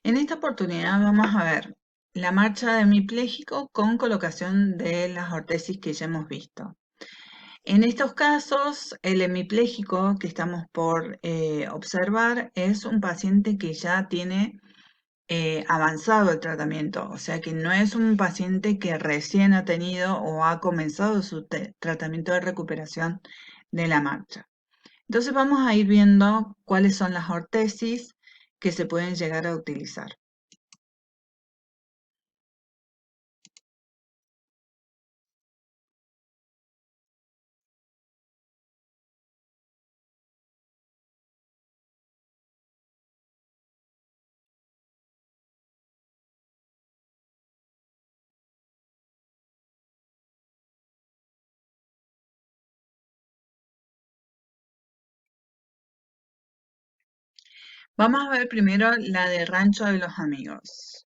En esta oportunidad vamos a ver la marcha hemipléjico con colocación de las ortesis que ya hemos visto. En estos casos, el hemipléjico que estamos por observar es un paciente que ya tiene avanzado el tratamiento, o sea que no es un paciente que recién ha tenido o ha comenzado su tratamiento de recuperación de la marcha. Entonces vamos a ir viendo cuáles son las ortesis que se pueden llegar a utilizar. Vamos a ver primero la de Rancho de los Amigos.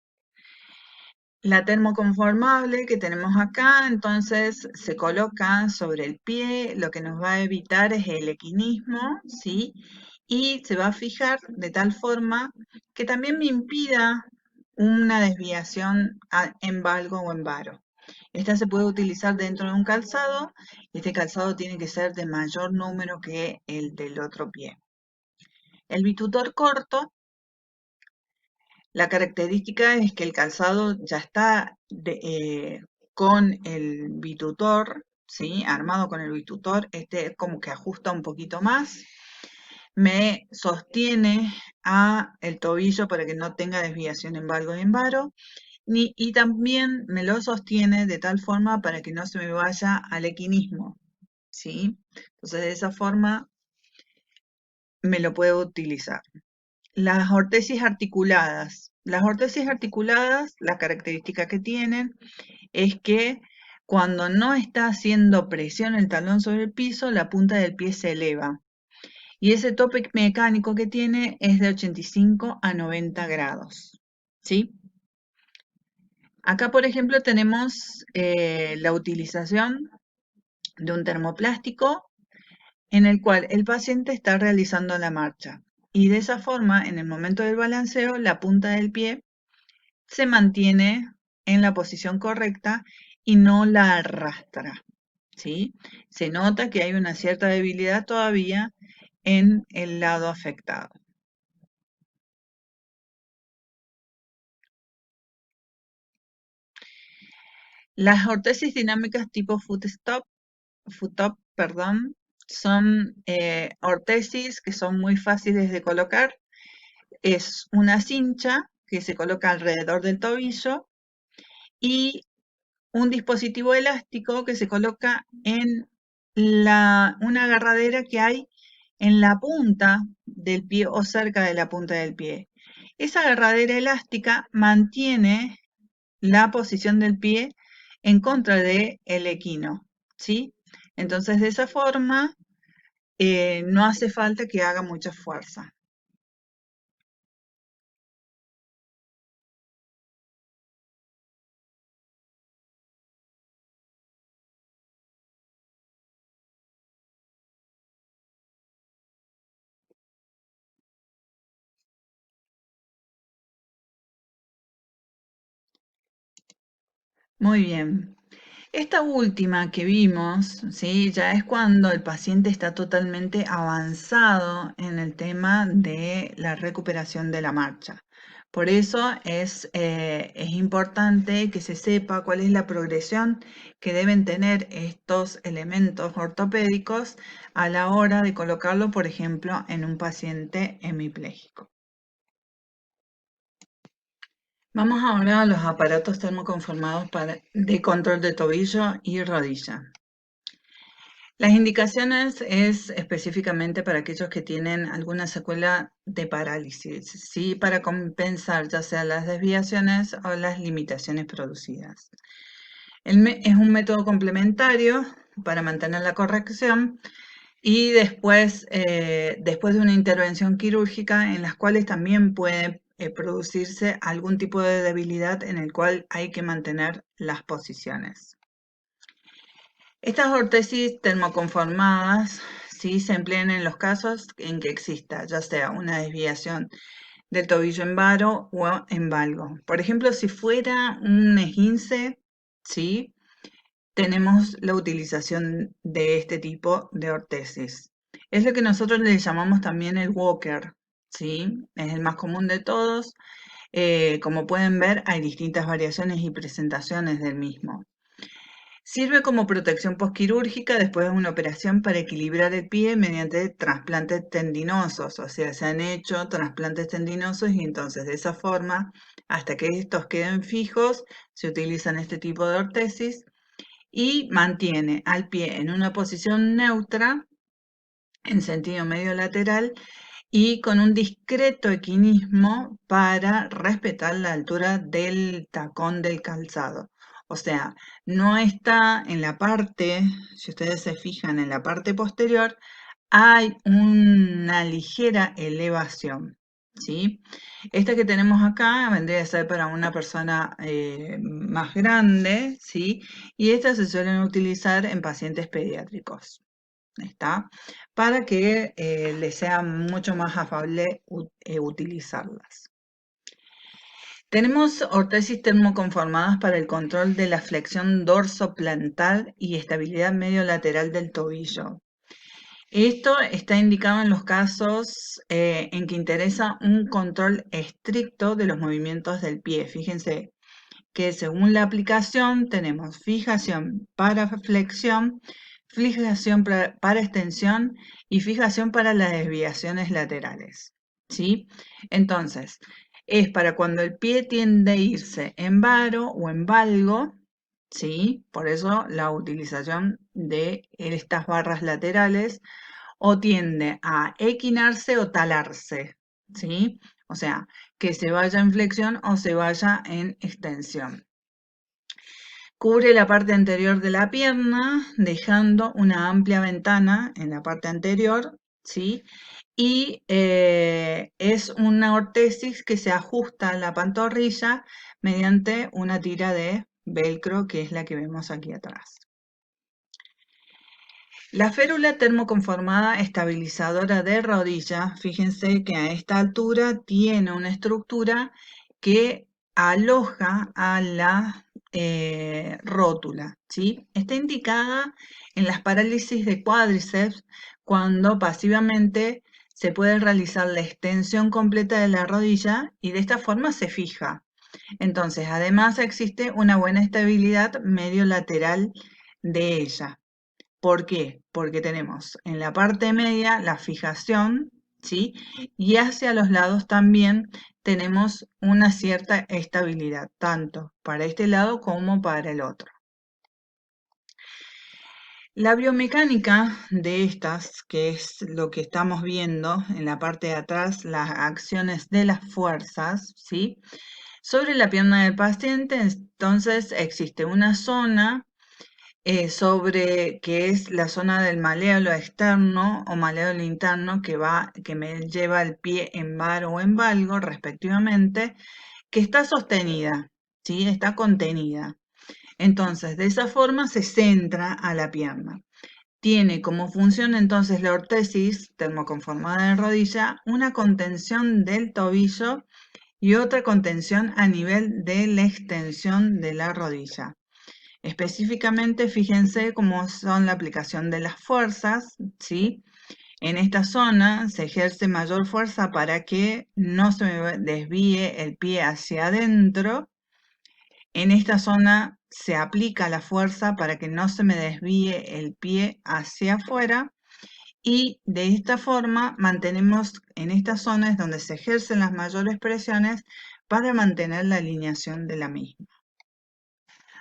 La termoconformable que tenemos acá, entonces se coloca sobre el pie, lo que nos va a evitar es el equinismo, ¿sí? Y se va a fijar de tal forma que también me impida una desviación en valgo o en varo. Esta se puede utilizar dentro de un calzado, y este calzado tiene que ser de mayor número que el del otro pie. El bitutor corto, la característica es que el calzado ya está con el bitutor, ¿sí? Armado con el bitutor, este como que ajusta un poquito más, me sostiene a el tobillo para que no tenga desviación en valgo y en varo, y también me lo sostiene de tal forma para que no se me vaya al equinismo, ¿sí? Entonces de esa forma me lo puedo utilizar. Las ortesis articuladas. Las ortesis articuladas, la característica que tienen es que cuando no está haciendo presión el talón sobre el piso, la punta del pie se eleva. Y ese tope mecánico que tiene es de 85 a 90 grados. ¿Sí? Acá, por ejemplo, tenemos la utilización de un termoplástico en el cual el paciente está realizando la marcha. Y de esa forma, en el momento del balanceo, la punta del pie se mantiene en la posición correcta y no la arrastra, ¿sí? Se nota que hay una cierta debilidad todavía en el lado afectado. Las ortesis dinámicas tipo foot-top, perdón, son ortesis que son muy fáciles de colocar. Es una cincha que se coloca alrededor del tobillo y un dispositivo elástico que se coloca en una agarradera que hay en la punta del pie o cerca de la punta del pie. Esa agarradera elástica mantiene la posición del pie en contra del equino, ¿sí? Entonces, de esa forma, no hace falta que haga mucha fuerza. Muy bien. Esta última que vimos, ¿sí? Ya es cuando el paciente está totalmente avanzado en el tema de la recuperación de la marcha. Por eso es importante que se sepa cuál es la progresión que deben tener estos elementos ortopédicos a la hora de colocarlo, por ejemplo, en un paciente hemipléjico. Vamos ahora a los aparatos termoconformados de control de tobillo y rodilla. Las indicaciones es específicamente para aquellos que tienen alguna secuela de parálisis, ¿sí? Para compensar ya sea las desviaciones o las limitaciones producidas. Es un método complementario para mantener la corrección y después de una intervención quirúrgica en las cuales también puede producirse algún tipo de debilidad en el cual hay que mantener las posiciones. Estas ortesis termoconformadas, ¿sí? Se emplean en los casos en que exista ya sea una desviación del tobillo en varo o en valgo. Por ejemplo, si fuera un esguince, ¿sí? Tenemos la utilización de este tipo de ortesis. Es lo que nosotros le llamamos también el walker, ¿sí? Es el más común de todos. Como pueden ver, hay distintas variaciones y presentaciones del mismo. Sirve como protección posquirúrgica después de una operación para equilibrar el pie mediante trasplantes tendinosos, o sea, se han hecho trasplantes tendinosos y entonces de esa forma, hasta que estos queden fijos, se utilizan este tipo de ortesis y mantiene al pie en una posición neutra en sentido medio lateral y con un discreto equinismo para respetar la altura del tacón del calzado. O sea, no está en la parte, si ustedes se fijan en la parte posterior, hay una ligera elevación, ¿sí? Esta que tenemos acá vendría a ser para una persona más grande, ¿sí? Y estas se suelen utilizar en pacientes pediátricos. ¿Está? Para que les sea mucho más afable utilizarlas. Tenemos ortesis termoconformadas para el control de la flexión dorsoplantar y estabilidad medio lateral del tobillo. Esto está indicado en los casos en que interesa un control estricto de los movimientos del pie. Fíjense que según la aplicación tenemos fijación para flexión, fijación para extensión y fijación para las desviaciones laterales. ¿Sí? Entonces, es para cuando el pie tiende a irse en varo o en valgo, ¿sí? Por eso la utilización de estas barras laterales, o tiende a equinarse o talarse, ¿sí? O sea, que se vaya en flexión o se vaya en extensión. Cubre la parte anterior de la pierna, dejando una amplia ventana en la parte anterior, ¿sí? Y es una ortesis que se ajusta a la pantorrilla mediante una tira de velcro, que es la que vemos aquí atrás. La férula termoconformada estabilizadora de rodilla, fíjense que a esta altura tiene una estructura que aloja a la rótula, ¿sí? Está indicada en las parálisis de cuádriceps cuando pasivamente se puede realizar la extensión completa de la rodilla y de esta forma se fija. Entonces, además existe una buena estabilidad medio lateral de ella. ¿Por qué? Porque tenemos en la parte media la fijación, ¿sí? Y hacia los lados también tenemos una cierta estabilidad, tanto para este lado como para el otro. La biomecánica de estas, que es lo que estamos viendo en la parte de atrás, las acciones de las fuerzas, ¿sí? Sobre la pierna del paciente, entonces existe una zona sobre que es la zona del maléolo externo o maléolo interno que me lleva el pie en varo o en valgo respectivamente, que está sostenida, ¿sí? Está contenida. Entonces, de esa forma se centra a la pierna. Tiene como función entonces la ortesis termoconformada de rodilla una contención del tobillo y otra contención a nivel de la extensión de la rodilla. Específicamente, fíjense cómo son la aplicación de las fuerzas, ¿sí? En esta zona se ejerce mayor fuerza para que no se me desvíe el pie hacia adentro. En esta zona se aplica la fuerza para que no se me desvíe el pie hacia afuera. Y de esta forma mantenemos en estas zonas donde se ejercen las mayores presiones para mantener la alineación de la misma.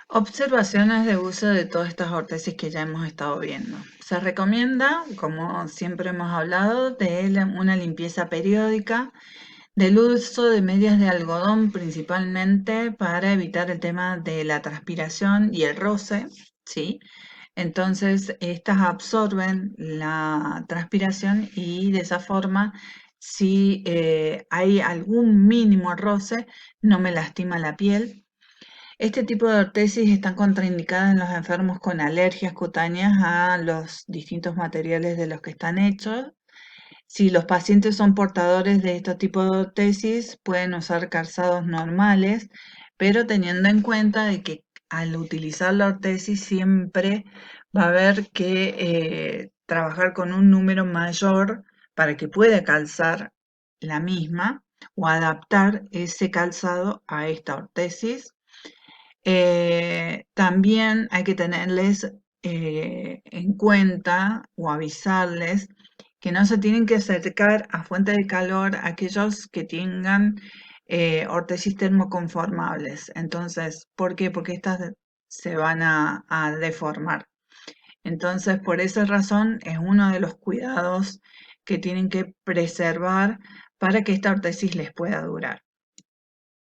Observaciones de uso de todas estas ortesis que ya hemos estado viendo. Se recomienda, como siempre hemos hablado, de una limpieza periódica, del uso de medias de algodón principalmente para evitar el tema de la transpiración y el roce, ¿sí? Entonces, estas absorben la transpiración y de esa forma, si hay algún mínimo roce, no me lastima la piel. Este tipo de ortesis están contraindicadas en los enfermos con alergias cutáneas a los distintos materiales de los que están hechos. Si los pacientes son portadores de este tipo de ortesis, pueden usar calzados normales, pero teniendo en cuenta de que al utilizar la ortesis siempre va a haber que trabajar con un número mayor para que pueda calzar la misma o adaptar ese calzado a esta ortesis. También hay que tenerles en cuenta o avisarles que no se tienen que acercar a fuentes de calor aquellos que tengan órtesis termoconformables. Entonces, ¿por qué? Porque estas se van a deformar. Entonces, por esa razón es uno de los cuidados que tienen que preservar para que esta órtesis les pueda durar.